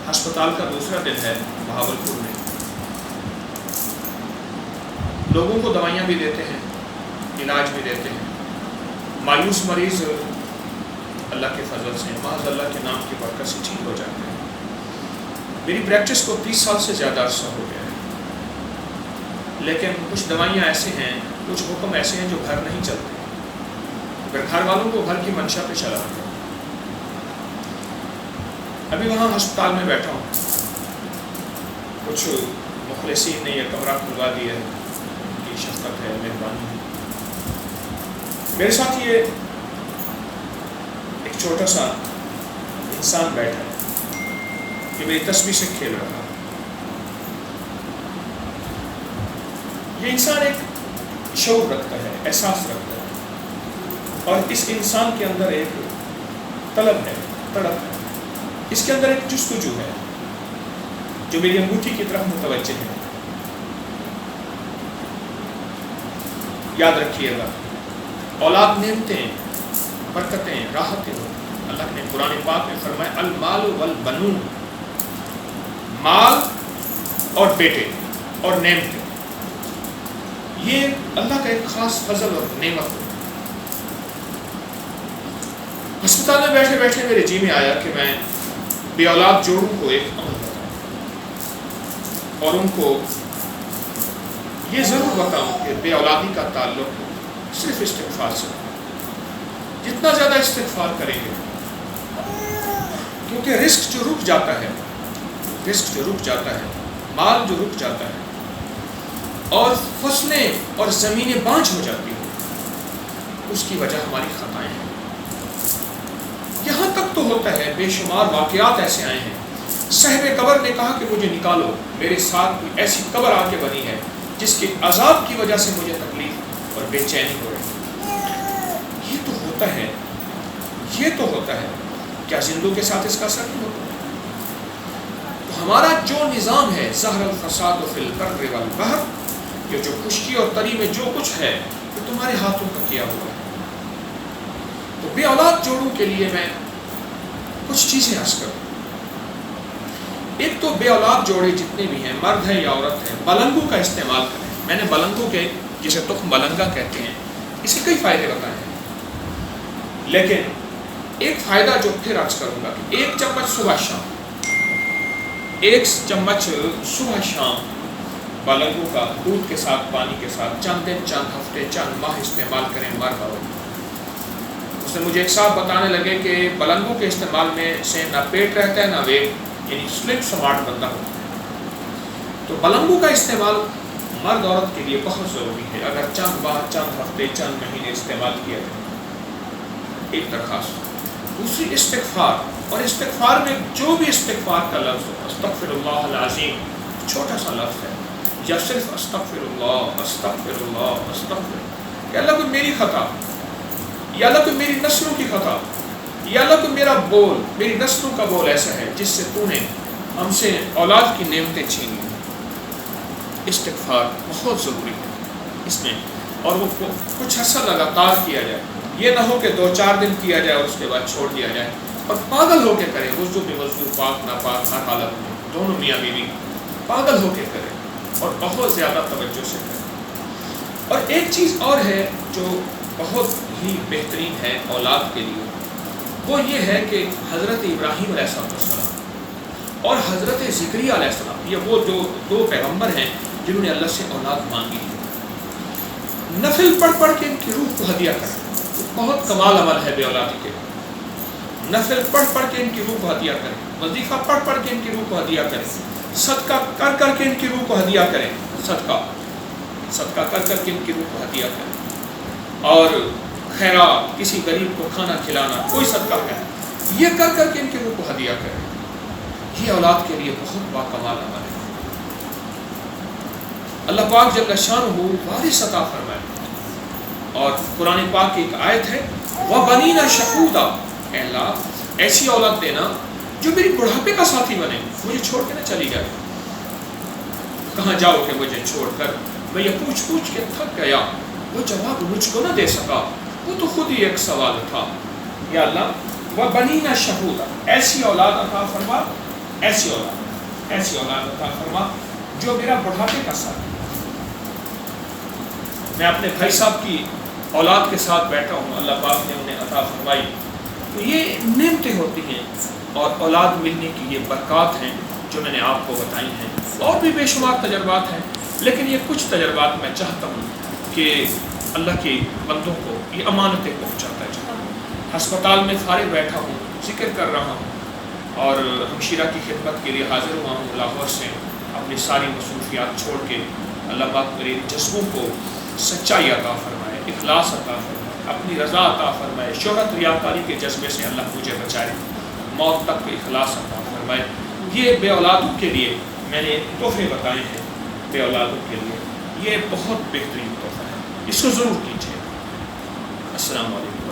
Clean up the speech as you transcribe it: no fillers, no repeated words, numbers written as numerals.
ہسپتال کا دوسرا دن ہے بہاولپور میں. لوگوں کو دوائیاں بھی دیتے ہیں, علاج بھی دیتے ہیں. مایوس مریض اللہ کے فضل سے, محض اللہ کے نام کی برکت سے ٹھیک ہو جاتے ہیں. میری پریکٹس کو 30 سال سے زیادہ عرصہ ہو گیا ہے, لیکن کچھ دوائیاں ایسے ہیں, کچھ حکم ایسے ہیں جو گھر نہیں چلتے. اگر گھر والوں کو گھر کی منشا پہ چلا رہا. ابھی وہاں ہسپتال میں بیٹھا ہوں, کچھ مخلصین نے یہ کمرہ کھلوا دیا ہے, یہ شفقت ہے, مہربانی ہے. میرے ساتھ یہ ایک چھوٹا سا انسان بیٹھا ہے کہ میری تسبیح سے کھیل رہا ہے. یہ انسان ایک شعور رکھتا ہے, احساس رکھتا ہے, اور اس انسان کے اندر ایک طلب ہے, تڑپ ہے, اس کے اندر ایک جستجو ہے جو میری انگوٹھی کی طرف متوجہ ہے. یاد رکھیے گا, اولاد نعمتیں, برکتیں, راحتیں ہو. اللہ نے قرآن پاک میں فرمایا المال والبنون, مال اور بیٹے اور نعمتیں, یہ اللہ کا ایک خاص فضل اور نعمت ہے. ہسپتال میں بیٹھے بیٹھے میرے جی میں آیا کہ میں بے اولاد جوڑوں کو ایک عمل بتاؤں اور ان کو یہ ضرور بتاؤں کہ بے اولادی کا تعلق صرف استغفار سے. جتنا زیادہ استغفار کریں گے, کیونکہ رزق جو رک جاتا ہے, رزق جو رک جاتا ہے, مال جو رک جاتا ہے, اور فصلیں اور زمینیں بانجھ ہو جاتی ہیں, اس کی وجہ ہماری خطائیں ہیں. یہاں تک تو ہوتا ہے, بے شمار واقعات ایسے آئے ہیں. صاحب قبر نے کہا کہ مجھے نکالو, میرے ساتھ کوئی ایسی قبر آ کے بنی ہے جس کے عذاب کی وجہ سے مجھے تکلیف اور بے چینی ہو رہی ہے. یہ تو ہوتا ہے, یہ تو ہوتا ہے. کیا زندوں کے ساتھ اس کا اثر نہیں ہوتا؟ تو ہمارا جو نظام ہے, ظہر الفساد فی البر والبحر, یہ جو خشکی اور تری میں جو کچھ ہے وہ تمہارے ہاتھوں کا کیا ہوا ہے. تو بے اولاد جوڑوں کے لیے میں کچھ چیزیں عرض کروں. ایک تو بے اولاد جوڑے جتنے بھی ہیں, مرد ہیں یا عورت ہیں, بلنگوں کا استعمال کریں. میں نے بلنگوں کے, جسے تخم بلنگا کہتے ہیں, اس کے کئی فائدے بتائے ہیں, لیکن ایک فائدہ جو پھر عرض کروں گا کہ 1 چمچ صبح شام, 1 چمچ صبح شام بلنگوں کا دودھ کے ساتھ, پانی کے ساتھ, چند دن, چند ہفتے, چند ماہ استعمال کریں, مرد اور عورت. اس نے مجھے ایک صاحب بتانے لگے کہ بلنگوں کے استعمال میں سے نہ پیٹ رہتا ہے نہ ویٹ, یعنی سلم سمارٹ بندہ ہوتا ہے. تو بلنگوں کا استعمال مرد عورت کے لیے بہت ضروری ہے. اگر چند ماہ, چند ہفتے, چند مہینے استعمال کیا جائے. ایک درخواست. دوسری استغفار, اور استغفار میں جو بھی استغفار کا لفظ ہو, استغفر اللہ العظیم چھوٹا سا لفظ ہے, یا صرف استغفر اللہ, استغفر اللہ, استغفر, کہ اللہ کو میری خطا, یا اللہ کو میری نسلوں کی خطا, یا اللہ کو میرا بول, میری نسلوں کا بول ایسا ہے جس سے تو نے ہم سے اولاد کی نعمتیں چھین لی. استغفار بہت ضروری ہے اس میں, اور وہ کچھ عرصہ لگاتار کیا جائے. یہ نہ ہو کہ 2-4 دن کیا جائے اور اس کے بعد چھوڑ دیا جائے, اور پاگل ہو کے کریں. وضو بے وضو, پاک ناپاک, ہر حالت میں, دونوں میاں بیوی پاگل ہو کے کریں اور بہت زیادہ توجہ سے کریں. اور ایک چیز اور ہے جو بہت ہی بہترین ہے اولاد کے لیے, وہ یہ ہے کہ حضرت ابراہیم علیہ السلام اور حضرت زکریا علیہ السلام, یہ وہ جو 2 پیغمبر ہیں جنہوں نے اللہ سے اولاد مانگی ہے, نفل پڑھ پڑھ کے ان کی روح کو ہدیہ کریں. بہت کمال عمل ہے بے اولادی کے. نفل پڑھ پڑھ کے ان کی روح کو ہدیہ کریں, وظیفہ پڑھ پڑھ کے ان کی روح کو ہدیہ کریں, صدقہ کر کر کے ان کی روح کو ہدیہ کریں, صدقہ کر کر کے ان کی روح کو ہدیہ کریں, اور خیرات, کسی غریب کو کھانا کھلانا, کوئی صدقہ کریں, یہ کر کر کے ان کی روح کو ہدیہ کریں. یہ اولاد کے لیے بہت باکمال عمل ہے. اللہ پاک جل شانہ وارث عطا فرمائے. اور قرآن پاک کی ایک آیت ہے, وَبَنِينَ شَهُودًا, اے اللہ ایسی اولاد دینا جو میری بڑھاپے کا ساتھی بنے, مجھے چھوڑ کے نہ چلی جائے. کہاں جاؤ کہ مجھے چھوڑ کر, میں یہ پوچھ کے تھک گیا, وہ جواب مجھ کو نہ دے سکا, وہ تو خود ہی ایک سوال تھا. یا اللہ وَبَنِينَ شَهُودًا, ایسی اولاد عطا فرما, ایسی اولاد عطا فرما جو میرا بڑھاپے کا ساتھ ہے۔ میں اپنے بھائی صاحب کی اولاد کے ساتھ بیٹھا ہوں، اللہ پاک نے انہیں عطا فرمائی، تو یہ نعمتیں ہوتی ہیں اور اولاد ملنے کی یہ برکات ہیں جو میں نے آپ کو بتائی ہیں۔ اور بھی بے شمار تجربات ہیں، لیکن یہ کچھ تجربات میں چاہتا ہوں کہ اللہ کے بندوں کو یہ امانتیں پہنچاتا جاؤں۔ ہسپتال میں فارغ بیٹھا ہوں، ذکر کر رہا ہوں اور ہمشیرہ کی خدمت کے لیے حاضر ہوا ہوں لاہور سے، اپنی ساری مصروفیات چھوڑ کے۔ اللہ پاک میرے جذبوں کو سچائی عطا فرمائے، اخلاص عطا فرمائے، اپنی رضا عطا فرمائے، شہرت ریاکاری کے جذبے سے اللہ مجھے بچائے، موت تک اخلاص عطا فرمائے۔ یہ بے اولادوں کے لیے میں نے تحفے بتائے ہیں، بے اولادوں کے لیے یہ بہت بہترین تحفہ ہے، اس کو ضرور کیجیے۔ السلام علیکم۔